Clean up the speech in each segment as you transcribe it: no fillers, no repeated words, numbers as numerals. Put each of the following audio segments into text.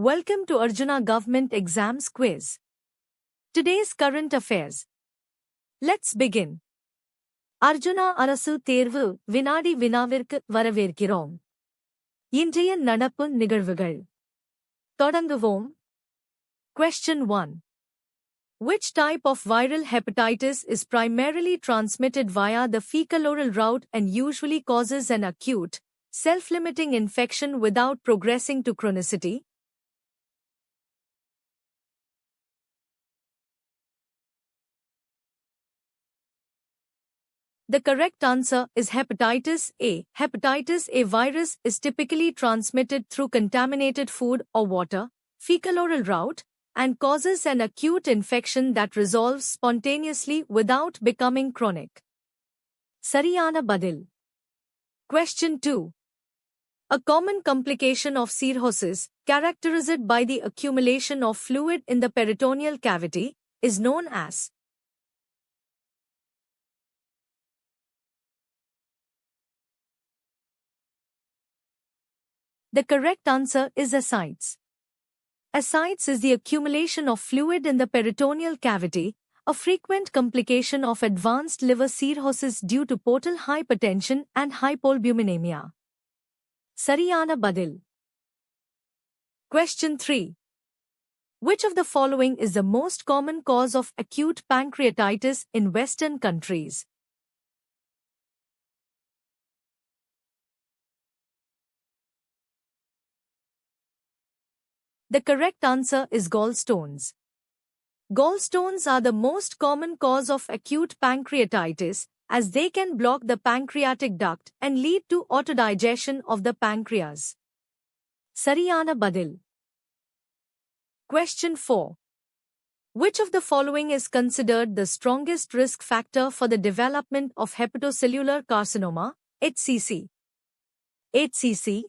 Welcome to Arjuna Government Exams Quiz. Today's current affairs. Let's begin. Arjuna அரசு தேர்வு வினாடி வினாவிற்கு வரவேற்கிறோம். இன்றைய நடப்பு நிகழ்வுகள். தொடங்குவோம். Question 1. Which type of viral hepatitis is primarily transmitted via the fecal-oral route and usually causes an acute, self-limiting infection without progressing to chronicity? The correct answer is hepatitis A. Hepatitis A virus is typically transmitted through contaminated food or water, fecal-oral route, and causes an acute infection that resolves spontaneously without becoming chronic. Sariyana Badil. Question 2. A common complication of cirrhosis, characterized by the accumulation of fluid in the peritoneal cavity, is known as. The correct answer is ascites. Ascites is the accumulation of fluid in the peritoneal cavity, a frequent complication of advanced liver cirrhosis due to portal hypertension and hypoalbuminemia. Sariyana Badil. Question 3. Which of the following is the most common cause of acute pancreatitis in Western countries? The correct answer is gallstones. Gallstones are the most common cause of acute pancreatitis, as they can block the pancreatic duct and lead to autodigestion of the pancreas. Sariyana Badil. Question 4. Which of the following is considered the strongest risk factor for the development of hepatocellular carcinoma, HCC? HCC.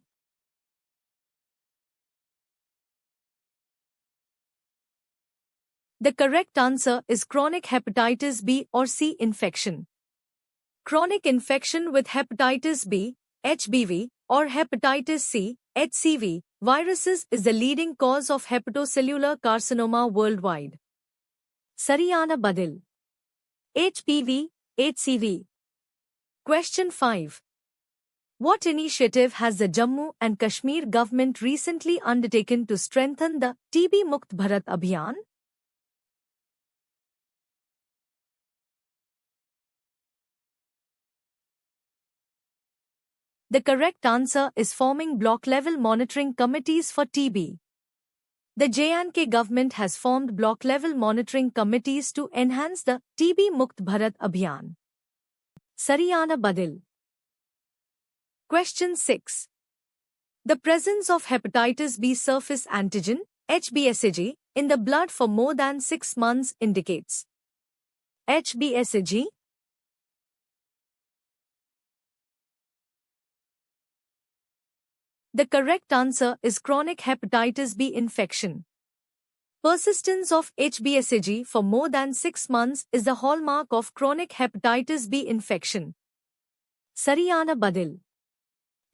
The correct answer is chronic hepatitis B or C infection. Chronic infection with hepatitis B, HBV, or hepatitis C, HCV, viruses is the leading cause of hepatocellular carcinoma worldwide. Sariyana Badil. HPV, HCV. Question 5. What initiative has the Jammu and Kashmir government recently undertaken to strengthen the TB Mukt Bharat Abhiyan? The correct answer is forming block-level monitoring committees for TB. The J&K government has formed block-level monitoring committees to enhance the TB Mukt Bharat Abhiyan. Sariyana Badil. Question 6. The presence of hepatitis B surface antigen, HBsAg, in the blood for more than 6 months indicates. HBsAg. The correct answer is chronic hepatitis B infection. Persistence of HBsAg for more than 6 months is the hallmark of chronic hepatitis B infection. Sariyana Badil.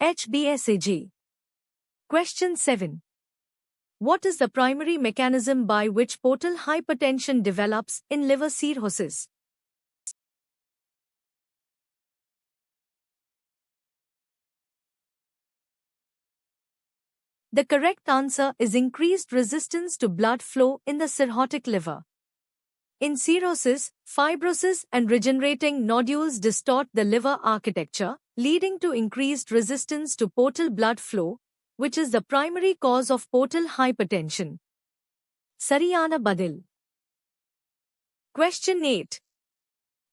HBsAg. Question 7. What is the primary mechanism by which portal hypertension develops in liver cirrhosis? The correct answer is increased resistance to blood flow in the cirrhotic liver. In cirrhosis, fibrosis and regenerating nodules distort the liver architecture, leading to increased resistance to portal blood flow, which is the primary cause of portal hypertension. Sariyana Badil. Question 8.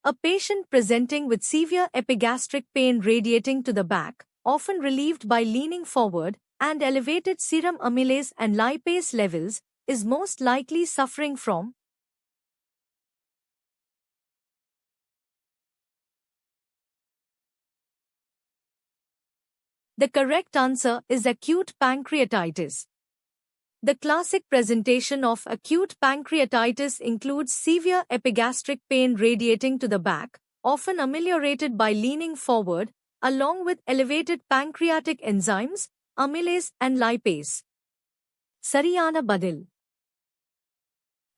A patient presenting with severe epigastric pain radiating to the back, often relieved by leaning forward, and elevated serum amylase and lipase levels, is most likely suffering from. The correct answer is acute pancreatitis. The classic presentation of acute pancreatitis includes severe epigastric pain radiating to the back, often ameliorated by leaning forward, along with elevated pancreatic enzymes, amylase and lipase. சரியான பதில்.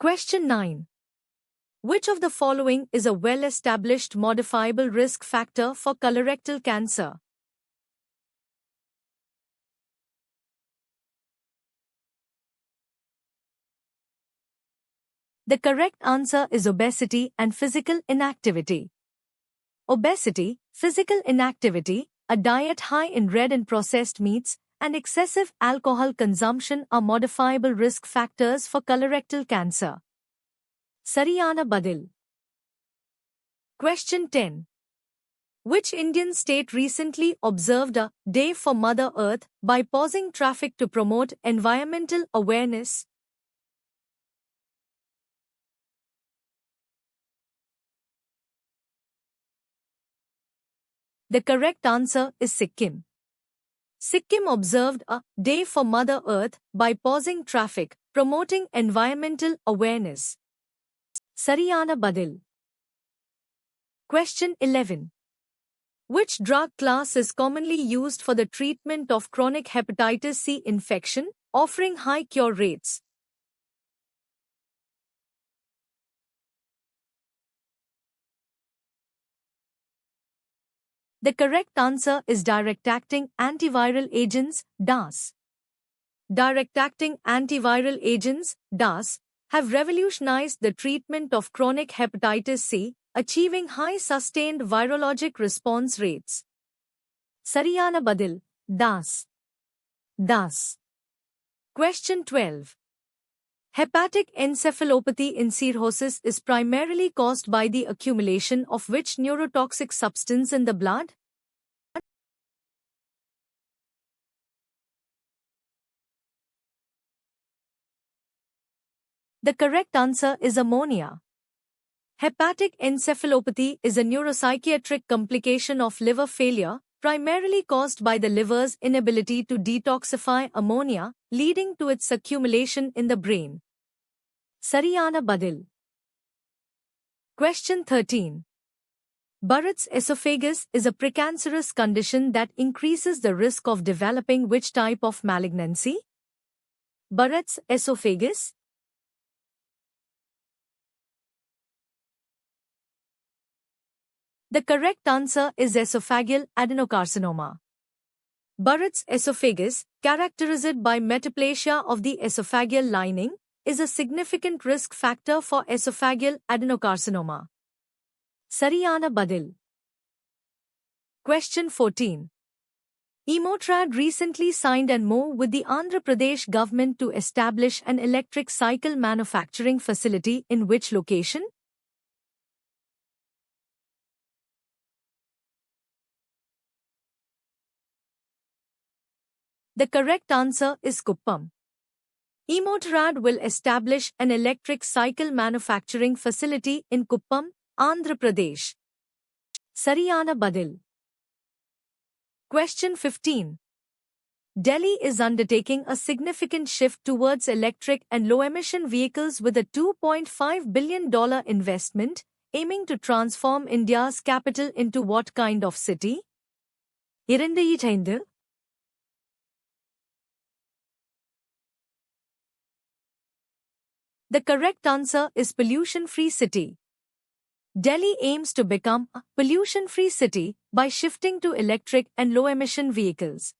Question 9. Which of the following is a well-established modifiable risk factor for colorectal cancer? The correct answer is obesity and physical inactivity. Obesity, physical inactivity, a diet high in red and processed meats, and excessive alcohol consumption are modifiable risk factors for colorectal cancer. சரியான பதில். Question 10. Which Indian state recently observed a Day for Mother Earth by pausing traffic to promote environmental awareness? The correct answer is Sikkim. Sikkim observed a Day for Mother Earth by pausing traffic, promoting environmental awareness. சரியான பதில். Question 11. Which drug class is commonly used for the treatment of chronic hepatitis C infection, offering high cure rates? The correct answer is direct-acting antiviral agents, DAS. Direct-acting antiviral agents, DAS, have revolutionized the treatment of chronic hepatitis C, achieving high sustained virologic response rates. சரியான பதில், DAS. DAS. Question 12. Hepatic encephalopathy in cirrhosis is primarily caused by the accumulation of which neurotoxic substance in the blood? The correct answer is ammonia. Hepatic encephalopathy is a neuropsychiatric complication of liver failure, primarily caused by the liver's inability to detoxify ammonia, leading to its accumulation in the brain. சரியான பதில். Question 13. Barrett's esophagus is a precancerous condition that increases the risk of developing which type of malignancy? Barrett's esophagus? The correct answer is esophageal adenocarcinoma. Barrett's esophagus, characterized by metaplasia of the esophageal lining, is a significant risk factor for esophageal adenocarcinoma. சரியான பதில். Question 14. Emotrad recently signed an MoU with the Andhra Pradesh government to establish an electric cycle manufacturing facility in which location? The correct answer is Kuppam. Emotrad will establish an electric cycle manufacturing facility in Kuppam, Andhra Pradesh. சரியான பதில். Question 15. Delhi is undertaking a significant shift towards electric and low-emission vehicles with a $2.5 billion investment, aiming to transform India's capital into what kind of city? 25. The correct answer is pollution-free city. Delhi aims to become a pollution-free city by shifting to electric and low-emission vehicles.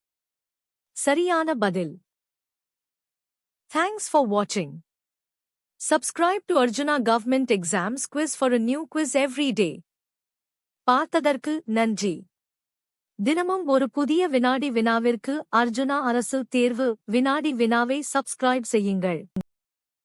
சரியான பதில். Thanks for watching. Subscribe to Arjuna Government Exams Quiz for a new quiz every day. பார்த்ததற்கு நன்றி. தினமும் ஒரு புதிய வினாடி வினாவிற்கு அர்ஜுனா அரசு தேர்வு வினாடி வினாவை சப்ஸ்கிரைப் செய்யுங்கள்.